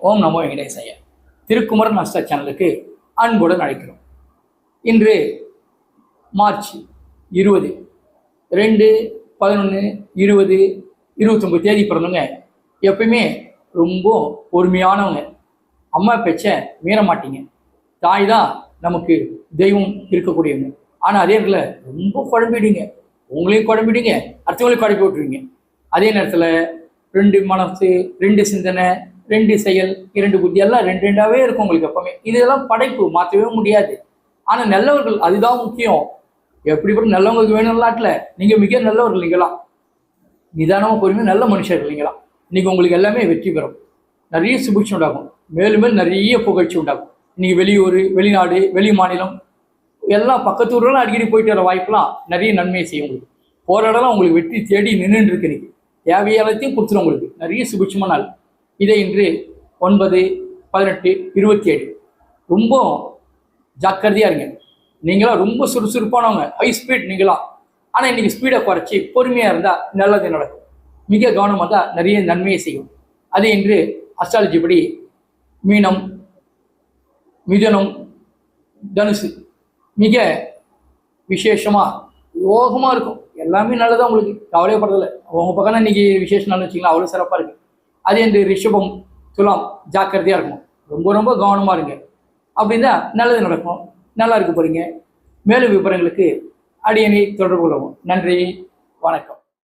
ஓம் நமோ வெங்கடேசைய. திருக்குமரன் அஷ்ட சேனலுக்கு அன்புடன் அழைக்கிறோம். இன்று மார்ச் 20, 2, 11, 20, 29 தேதி பிறந்தவங்க எப்பயுமே ரொம்ப பொறுமையானவங்க. அம்மா பேச்ச மீற மாட்டீங்க. தாய் தான் நமக்கு தெய்வம் இருக்கக்கூடியவங்க. ஆனால் அதே நேரத்தில் ரொம்ப குழம்பிடுங்க. உங்களையும் குழம்பிடுங்க, அடுத்தவங்களையும் குழப்பி விட்டுருவீங்க. அதே நேரத்தில் 2 மனசு, 2 சிந்தனை, 2 செயல், 2 புத்தி எல்லாம் 2 இருக்கும் உங்களுக்கு எப்பவுமே. இதெல்லாம் படைப்பு, மாற்றவே முடியாது. ஆனால் நல்லவர்கள் அதுதான் முக்கியம். எப்படிப்பட்ட நல்லவங்களுக்கு வேணும் நாட்டில் நீங்கள் மிக நல்லவர்கள் இல்லைங்களாம். நிதானமாக பொறுமையாக நல்ல மனுஷர்கள் இல்லைங்களா. இன்னைக்கு உங்களுக்கு எல்லாமே வெற்றி பெறும். நிறைய சுபிட்சம் உண்டாகும். மேலும் மேலும் நிறைய புகழ்ச்சி உண்டாகும். இன்னைக்கு வெளியூர், வெளிநாடு, வெளி மாநிலம் எல்லாம் பக்கத்து ஊரெல்லாம் அடிக்கடி போயிட்டு வர வாய்ப்புலாம் நிறைய நன்மையை செய்யும். உங்களுக்கு போகிற இடம்லாம் உங்களுக்கு வெற்றி தேடி நின்றுட்டு இருக்கு. இன்னைக்கு தேவையானத்தையும் கொடுத்துரும். உங்களுக்கு நிறைய சுபிட்சமான நாள். இதை இன்று 9, 18, 27 ரொம்ப ஜாக்கிரதையாக இருங்க. நீங்களாம் ரொம்ப சுறுசுறுப்பானவங்க, ஹை ஸ்பீட் நீங்களா. ஆனால் இன்னைக்கு ஸ்பீடை குறைச்சி பொறுமையாக இருந்தால் நல்லது நடக்கும். மிக கவனமாக தான் நிறைய நன்மையை செய்யும். அது இன்று அஸ்ட்ராலஜி படி மீனம், மிதுனம், தனுசு மிக விசேஷமாக யோகமாக இருக்கும். எல்லாமே நல்லதாக உங்களுக்கு கவலைப்படுறதில்லை. உங்கள் பக்கம் தான் இன்னைக்கு விசேஷம் நல்ல வச்சிங்களா, அவ்வளோ சிறப்பாக இருக்குது. அது என்று ரிஷபம், துலாம் ஜாக்கிரதையாக இருக்கணும். ரொம்ப ரொம்ப கவனமாக இருங்க. அப்படின்னா நல்லது நடக்கும். நல்லா இருக்க போகிறீங்க. மேலும் விவரங்களுக்கு அடியனை தொடர்பு கொள்ளவும். நன்றி, வணக்கம்.